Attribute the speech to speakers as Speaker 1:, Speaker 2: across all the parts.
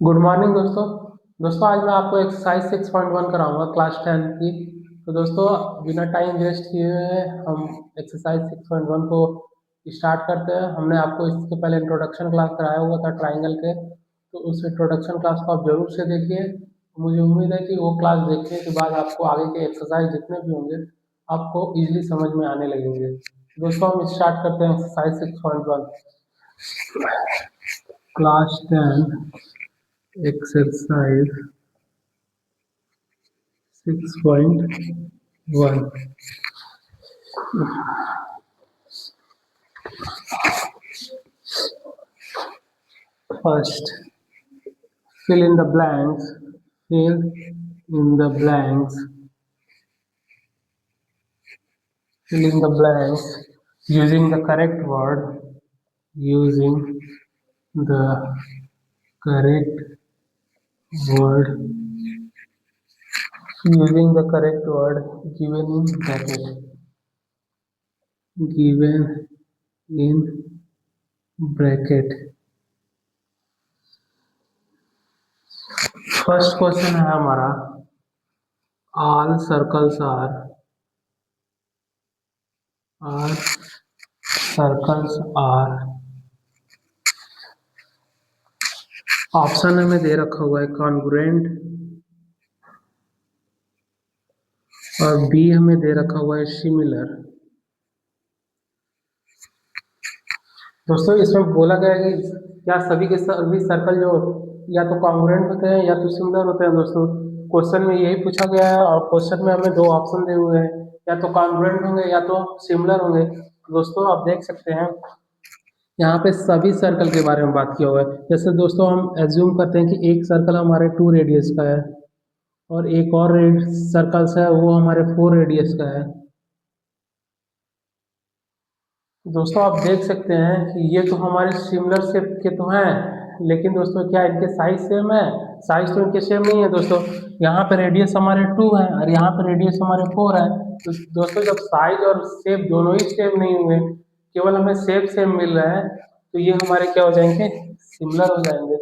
Speaker 1: Good morning दोस्तों। आज मैं आपको एक्सरसाइज 6.1 कराऊंगा क्लास 10 की। तो दोस्तों, बिना टाइम वेस्ट किए हुए हम एक्सरसाइज 6.1 को स्टार्ट करते हैं। हमने आपको इसके पहले इंट्रोडक्शन क्लास कराया हुआ था ट्राइंगल के, तो उस इंट्रोडक्शन क्लास को आप जरूर से देखिए। मुझे उम्मीद है कि वो क्लास देखने के बाद आपको आगे के एक्सरसाइज जितने भी होंगे आपको इजीली समझ में आने लगेंगे। दोस्तों, हम स्टार्ट करते हैं exercise 6.1 class 10 exercise 6.1। First, fill in the blanks. Fill in the blanks. Fill in the blanks using the correct word. Using the correct word. Using the correct word given in bracket. Given in bracket. First question है हमारा, all circles are option हमें दे रखा हुआ है congruent, और B हमें दे रखा हुआ है सिमिलर। दोस्तों, इसमें बोला गया है कि क्या सभी के सभी सर्कल जो या तो कॉन्ग्रुएंट होते हैं या तो सिमिलर होते हैं। दोस्तों, क्वेश्चन में यही पूछा गया है और क्वेश्चन में हमें दो ऑप्शन दिए हुए हैं, या तो कॉन्ग्रुएंट होंगे या तो सिमिलर होंगे। दोस्तों, आप देख सकते हैं यहाँ पे सभी सर्कल के बारे में बात किया हुआ है। जैसे दोस्तों, हम एज्यूम करते हैं कि एक सर्कल हमारे 2 रेडियस का है और एक और सर्कल्स है वो हमारे 4 रेडियस का है। दोस्तों, आप देख सकते हैं कि ये तो हमारे सिमिलर शेप के तो हैं, लेकिन दोस्तों क्या इनके साइज सेम है? साइज तो इनके सेम नहीं है दोस्तों। यहाँ पे रेडियस हमारे 2 है और यहाँ पे रेडियस हमारे 4 है। तो दोस्तों, जब साइज और शेप दोनों ही सेम नहीं हुए, केवल हमें शेप सेम मिल रहा है, तो ये हमारे क्या हो जाएंगे? सिमिलर हो जाएंगे।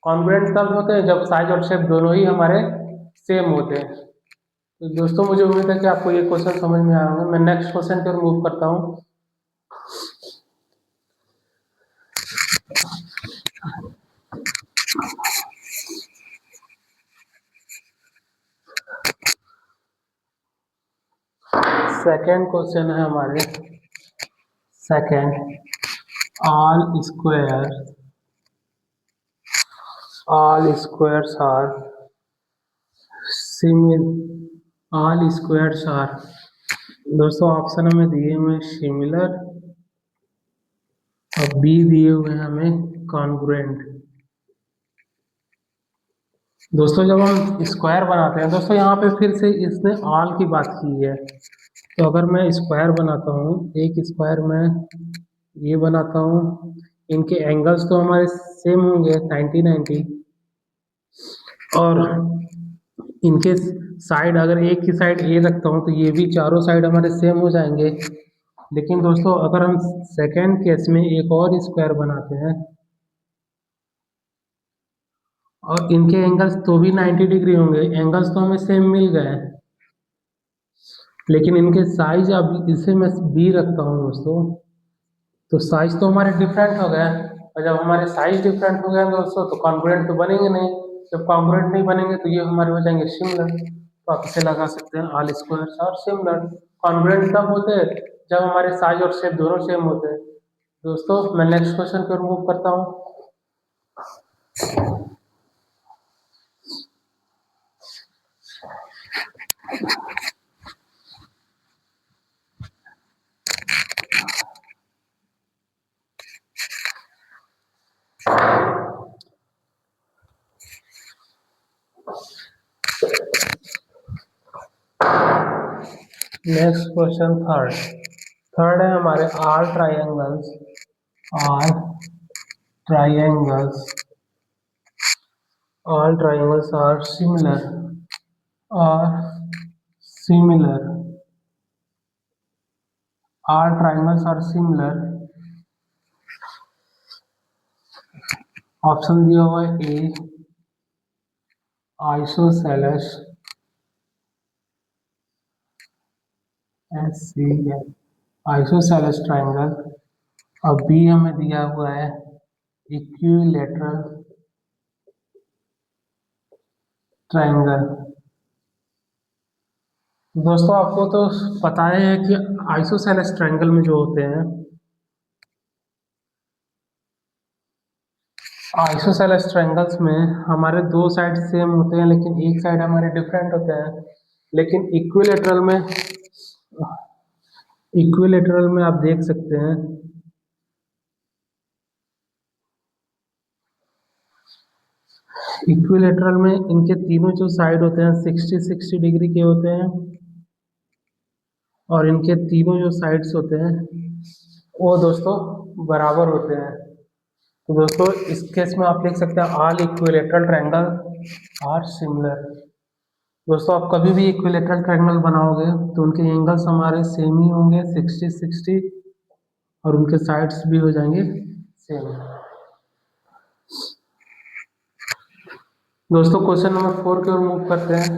Speaker 1: कॉन्ग्रुएंट तब होते हैं जब साइज और शेप दोनों ही हमारे सेम होते हैं। तो दोस्तों, मुझे उम्मीद है कि आपको ये क्वेश्चन समझ में आया होगा। मैं नेक्स्ट क्वेश्चन पर मूव करता हूँ। सेकेंड क्वेश्चन है हमारे, second, all squares are similar। all squares are, दोस्तों ऑप्शन हमें दिए हुए सिमिलर और बी दिए हुए हैं हमें कॉन्ग्रुएंट। दोस्तों, जब हम स्क्वायर बनाते हैं, दोस्तों यहाँ पे फिर से इसने ऑल की बात की है। तो अगर मैं स्क्वायर बनाता हूँ, एक स्क्वायर में ये बनाता हूँ, इनके एंगल्स तो हमारे सेम होंगे 90-90, और इनके साइड अगर एक ही साइड ए रखता हूँ तो ये भी चारों साइड हमारे सेम हो जाएंगे। लेकिन दोस्तों, अगर हम सेकेंड केस में एक और स्क्वायर बनाते हैं और इनके एंगल्स तो भी 90 डिग्री होंगे, एंगल्स तो हमें सेम मिल गए, लेकिन इनके साइज, अब इसे मैं बी रखता हूँ दोस्तों, तो साइज तो हमारे डिफरेंट हो गए। और जब हमारे साइज डिफरेंट हो गए दोस्तों, तो कॉन्ग्रुएंट तो बनेंगे नहीं। जब कॉन्ग्रुएंट नहीं बनेंगे तो ये हमारे हो जाएंगे सिमिलर। तो आप इसे लगा सकते हैं, all squares are similar. Congruent तब होते हैं जब हमारे साइज और शेप दोनों सेम होते हैं। दोस्तों, मैं नेक्स्ट क्वेश्चन पर मूव करता हूँ। नेक्स्ट क्वेश्चन थर्ड, थर्ड है हमारे, are triangles triangles all triangles are similar all triangles are similar। Option दिया हुआ है A, isosceles SCL isosceles triangle. अब बी हमें दिया हुआ है इक्विलेटरल ट्रायंगल। दोस्तों आपको तो पता ही है कि आइसोसेलेस ट्रायंगल में जो होते हैं, आइसोसेलेस ट्रायंगल्स में हमारे दो साइड सेम होते हैं लेकिन एक साइड हमारे डिफरेंट होते हैं। लेकिन इक्विलेटरल में आप देख सकते हैं, इक्विलेटरल में इनके तीनों जो साइड होते हैं 60-60 डिग्री के होते हैं और इनके तीनों जो साइड्स होते हैं वो दोस्तों बराबर होते हैं। तो दोस्तों इस केस में आप लिख सकते हैं all equilateral triangle are similar. दोस्तों आप कभी भी इक्विलेटरल ट्रायंगल बनाओगे तो उनके एंगल्स हमारे सेम ही होंगे 60-60 और उनके साइड्स भी हो जाएंगे सेम। दोस्तों क्वेश्चन नंबर 4 की ओर मूव करते हैं।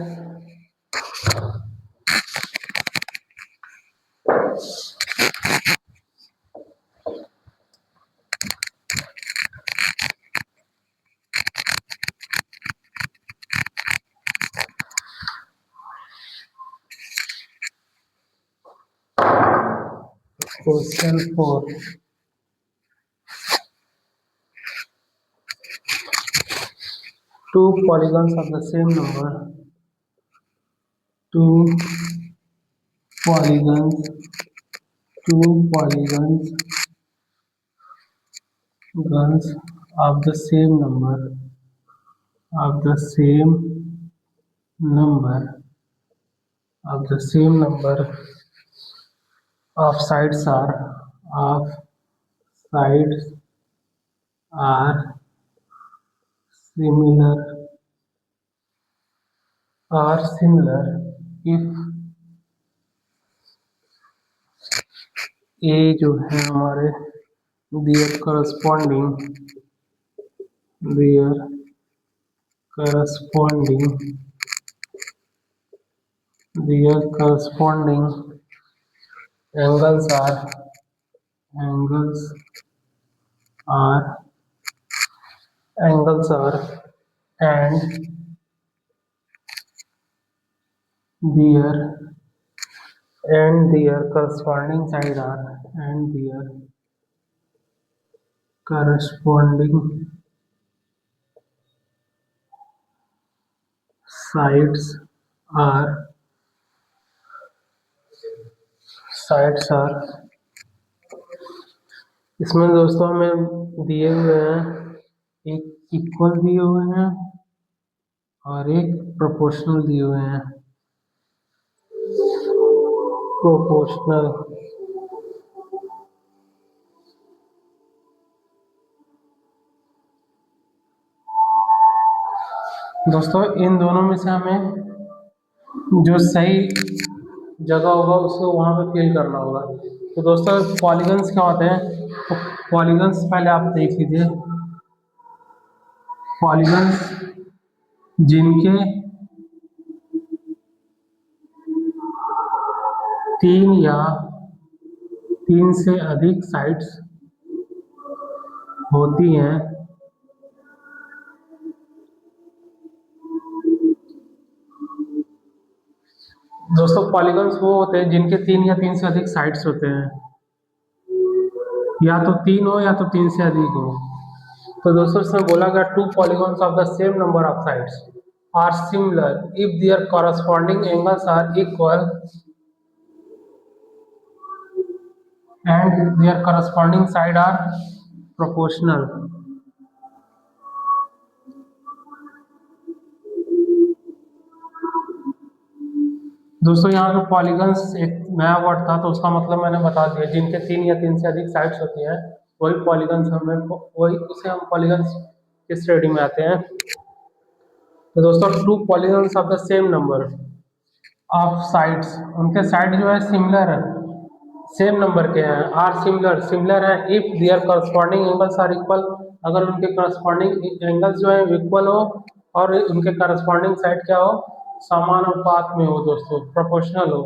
Speaker 1: Question 4, two polygons of the same number, two polygons guns of the same number of the same number of sides are similar if a जो है हमारे their corresponding angles are and their corresponding sides are इसमें दोस्तों हमें दिए हुए हैं एक इक्वल दिए हुए हैं और एक प्रोपोर्शनल दिए हुए हैं। प्रोपोर्शनल दोस्तों इन दोनों में से हमें जो सही जगह होगा उसको वहाँ पे फिल करना होगा। तो दोस्तों पॉलीगन्स क्या होते हैं, तो पॉलीगन्स पहले आप देख लीजिए। पॉलीगन्स जिनके तीन से अधिक साइड्स होती हैं दोस्तों, पॉलीगन्स वो होते हैं जिनके 3 या 3 से अधिक साइड्स होते हैं, या तो 3 हो या तो 3 से अधिक हो। तो दोस्तों इसमें बोला गया two polygons of the same number of sides are similar if their corresponding angles are equal and their corresponding side are proportional। दोस्तों यहाँ पे पॉलीगन्स एक नया वर्ड था तो उसका मतलब मैंने बता दिया, जिनके 3 या 3 से अधिक साइड्स होती हैं वही पॉलीगन्स उसे हम पॉलीगन्स की श्रेणी में आते हैं। तो दोस्तों two polygons of the same number of sides, उनके साइड जो है सिमिलर है, सेम नंबर के हैं, आर सिमिलर है if their corresponding angles are equal, अगर उनके करस्पॉन्डिंग एंगल्स जो है इक्वल हो और उनके करस्पॉन्डिंग साइड क्या हो, समान अनुपात में हो दोस्तों, प्रोपोर्शनल हो।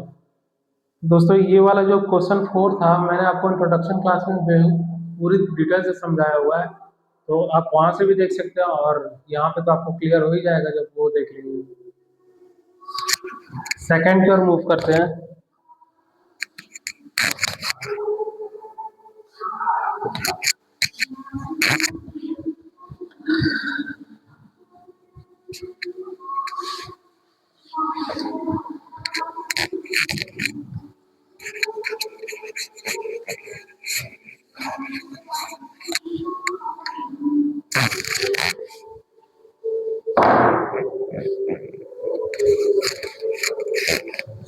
Speaker 1: दोस्तों ये वाला जो क्वेश्चन 4 था मैंने आपको इंट्रोडक्शन क्लास में पूरी डिटेल से समझाया हुआ है, तो आप वहां से भी देख सकते हैं और यहाँ पे तो आपको क्लियर हो ही जाएगा जब वो देख लेंगे। सेकंड की ओर मूव करते हैं।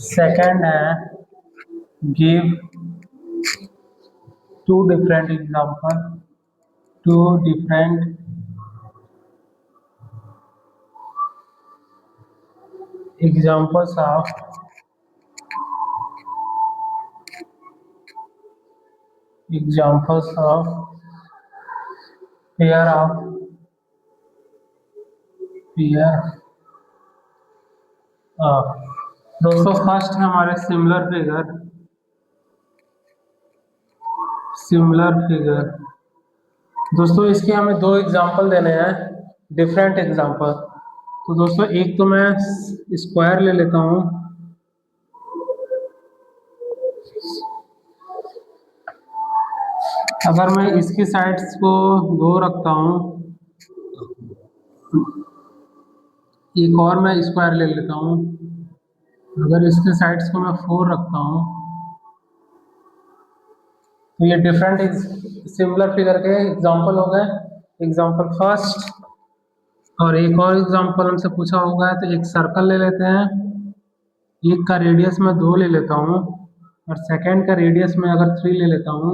Speaker 1: सेकंड है, give two different example, two different examples of pair of दोस्तों फर्स्ट है हमारे सिमिलर फिगर। दोस्तों इसके हमें दो एग्जांपल देने हैं, डिफरेंट एग्जांपल। तो दोस्तों एक तो मैं स्क्वायर ले लेता हूँ, अगर मैं इसकी साइड्स को 2 रखता हूँ, एक और मैं स्क्वायर ले लेता हूँ, अगर इसके साइड्स को मैं 4 रखता हूँ, तो ये डिफरेंट सिमिलर फिगर के एग्जांपल हो गए, एग्जांपल फर्स्ट। और एक और एग्जांपल हमसे पूछा होगा, तो एक सर्कल ले लेते हैं, एक का रेडियस मैं 2 ले लेता हूँ और सेकंड का रेडियस मैं अगर 3 ले लेता हूँ,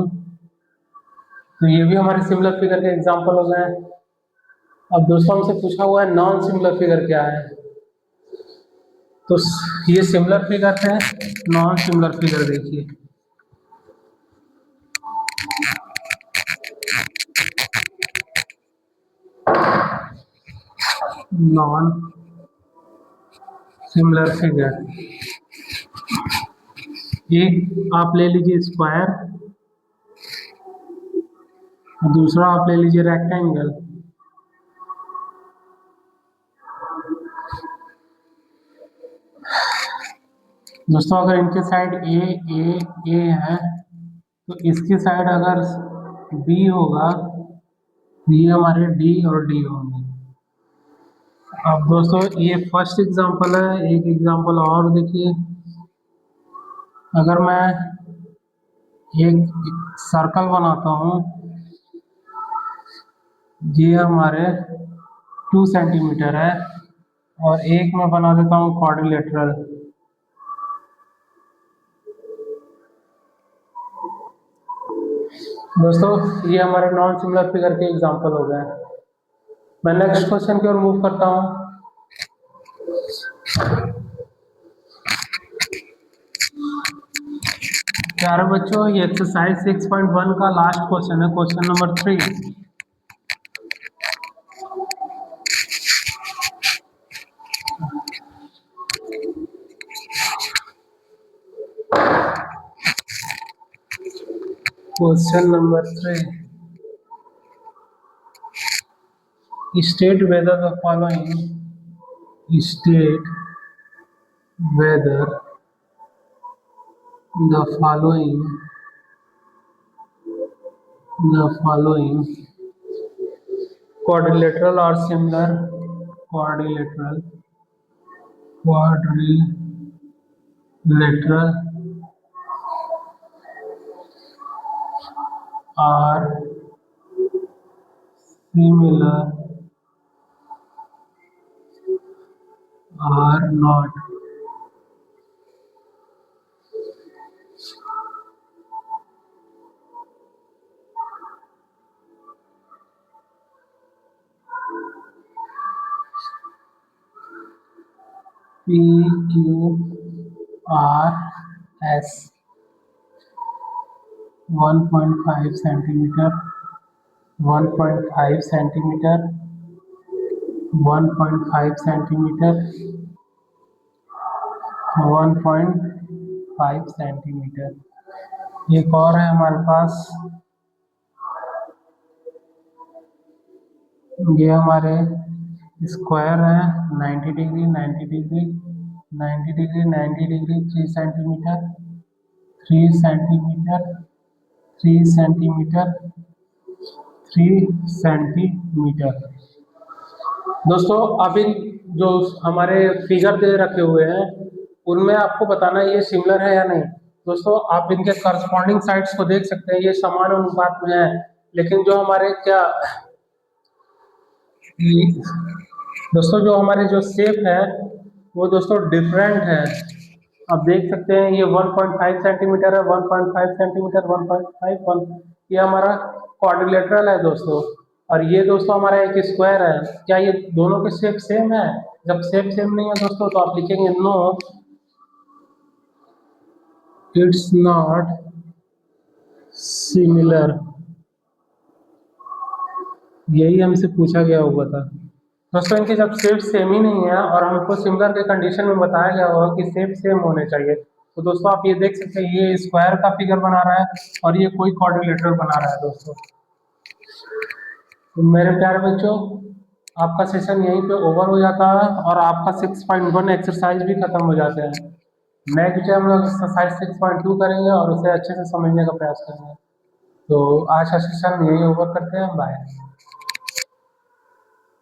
Speaker 1: तो ये भी हमारे सिमिलर फिगर के एग्जांपल हो गए। अब दोस्तों हमसे पूछा हुआ है नॉन सिमिलर फिगर क्या है, तो ये सिमिलर फिगर है, नॉन सिमिलर फिगर देखिए। नॉन सिमिलर फिगर, एक आप ले लीजिए स्क्वायर, दूसरा आप ले लीजिए रेक्टेंगल। दोस्तों अगर इनके साइड ए है, तो इसकी साइड अगर बी होगा, ये हमारे डी और डी होंगे। अब दोस्तों ये फर्स्ट एग्जांपल है, एक एग्जांपल और देखिए, अगर मैं एक सर्कल बनाता हूँ, ये हमारे 2 सेंटीमीटर है, और एक मैं बना देता हूँ क्वाड्रिलेटरल। दोस्तों ये हमारे नॉन सिमिलर फिगर के एग्जांपल हो गए। मैं नेक्स्ट क्वेश्चन की ओर मूव करता हूँ। प्यारे बच्चों ये एक्सरसाइज 6.1 का लास्ट क्वेश्चन है, question number 3। Question number 3, state whether the following quadrilateral or similar quadrilateral are similar or not। PQRS 1.5 centimetre, 1.5 centimetre 1.5 centimetre, 1.5 centimetre. एक और है हमारे पास, ये हमारे स्क्वायर है 90 degree 90 degree 90 degree 90 degree 3 centimetre 3 centimetre 3 centimetre 3 centimetre. दोस्तों अभी जो हमारे फिगर दे रखे हुए हैं उनमें आपको बताना है ये सिमिलर है या नहीं। दोस्तों आप इनके करस्पॉन्डिंग साइड्स को देख सकते हैं, ये समान अनुपात में है, लेकिन जो हमारे क्या दोस्तों जो हमारे जो शेप है वो दोस्तों डिफरेंट है। आप देख सकते हैं ये 1.5 सेंटीमीटर है, 1.5 सेंटीमीटर 1.5 1, ये हमारा क्वाड्रिलेटरल है दोस्तों। और ये दोस्तों हमारा एक स्क्वायर है। क्या ये दोनों के शेप सेम है? जब शेप सेम नहीं है दोस्तों तो आप लिखेंगे नो इट्स नॉट सिमिलर। यही हमसे पूछा गया होगा था दोस्तों। इनके जब शेप सेम ही नहीं है और हमको सिमिलर के कंडीशन में बताया गया होगा कि शेप सेम होने चाहिए, तो दोस्तों आप ये देख सकते हैं ये स्क्वायर का फिगर बना रहा है और ये कोई क्वाड्रिलेटरल बना रहा है दोस्तों। तो मेरे प्यारे बच्चों आपका सेशन यहीं पे ओवर हो जाता है और आपका 6.1 एक्सरसाइज भी खत्म हो जाते हैं। नेक्स्ट डे हम लोग एक्सरसाइज 6.2 करेंगे और उसे अच्छे से समझने का प्रयास करेंगे। तो आज का सेशन यहीं ओवर करते हैं, बाय।